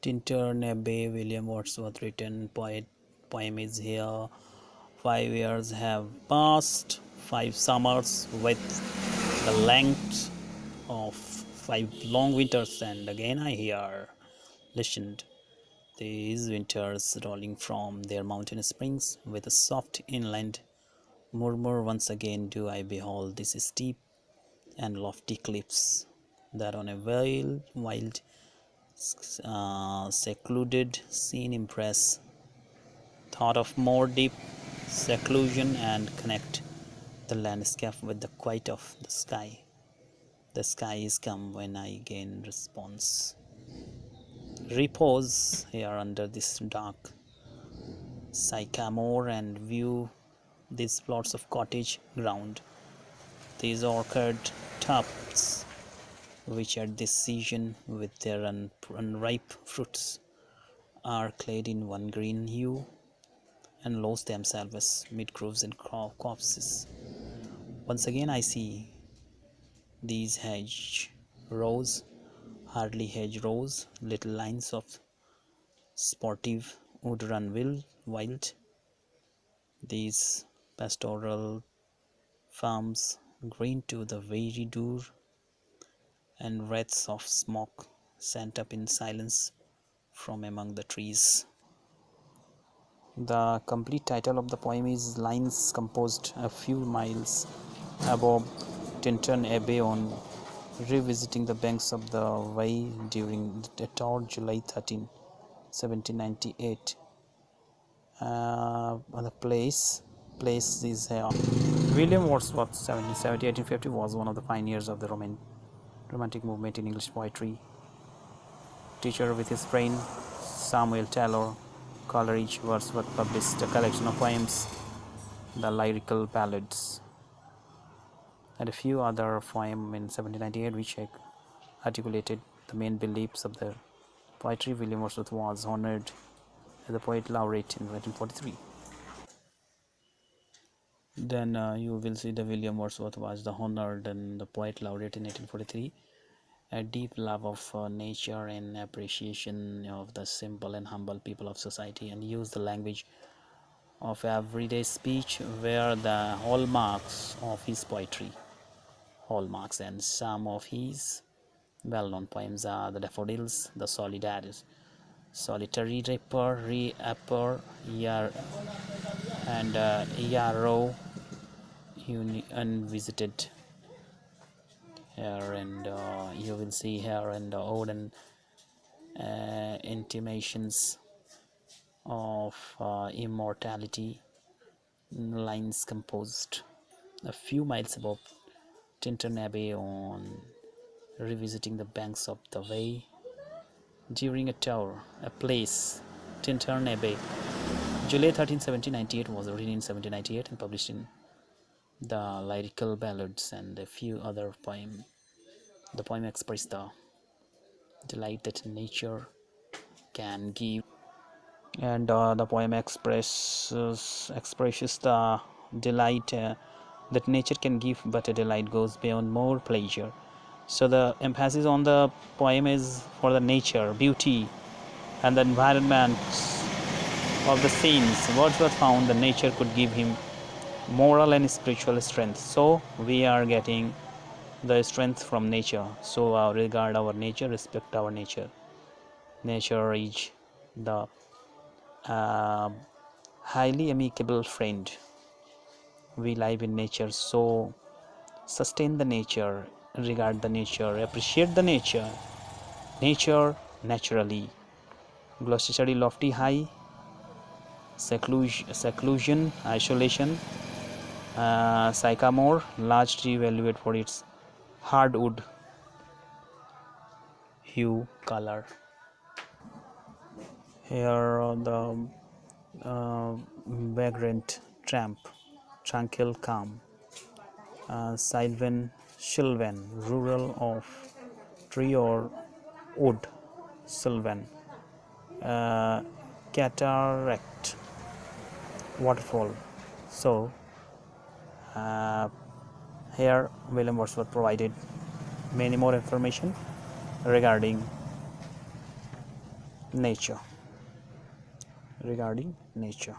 Tintern, Abbey, William Wordsworth written poem is here. 5 years have passed, 5 summers with the length of 5 long winters, and again I hear, listened, these winters rolling from their mountain springs with a soft inland murmur. Once again do I behold these steep and lofty cliffs that on a wild secluded scene impress thought of more deep seclusion and connect the landscape with the quiet of the sky. The sky is come when I gain response. Repose here under this dark sycamore and view these plots of cottage ground, these orchard tufts, which at this season with their unripe fruits are clad in one green hue and lose themselves mid groves and copses. Once again I see these hedge rows, hardly hedge rows, little lines of sportive wood run wild, these pastoral farms green to the very door, and wreaths of smoke sent up in silence from among the trees. The complete title of the poem is Lines Composed a Few Miles Above Tintern Abbey on Revisiting the Banks of the Wye during the tour July 13, 1798. The place is William Wordsworth 1770-1850 was one of the pioneers of the romantic movement in English poetry. Teacher with his friend Samuel Taylor Coleridge, Wordsworth published a collection of poems, the Lyrical Ballads, and a few other poems in 1798 which articulated the main beliefs of the poetry. William Wordsworth was honored as the poet laureate in 1943. Then you will see the William Wordsworth was the honored and the poet laureate in 1843. A deep love of nature and appreciation of the simple and humble people of society, and use the language of everyday speech were the hallmarks of his poetry. Hallmarks, and some of his well-known poems are the Daffodils, the Solitary Reaper, and Yarrow Unvisited. Here, and you will see here and ode and intimations of immortality, lines composed a few miles above Tintern Abbey on revisiting the banks of the Wye during a tour, a place, Tintern Abbey, July 13, 1798 was written in 1798 and published in the Lyrical Ballads and a few other poems. The poem expresses the delight that nature can give, and the poem expresses the delight that nature can give, but a delight goes beyond more pleasure. So the emphasis on the poem is for the nature, beauty, and the environment of the scenes. Wordsworth found that nature could give him moral and spiritual strength. So we are getting the strength from nature. So regard our nature, respect our nature. Nature is the highly amicable friend. We live in nature, so sustain the nature, regard the nature, appreciate the nature. Nature naturally. Glossary lofty high, seclusion, isolation. Sycamore, large tree valued for its hardwood hue color. Here the vagrant tramp, tranquil calm. Sylvan, rural of tree or wood, sylvan. Cataract, waterfall. So here William Wordsworth provided many more information regarding nature, regarding nature.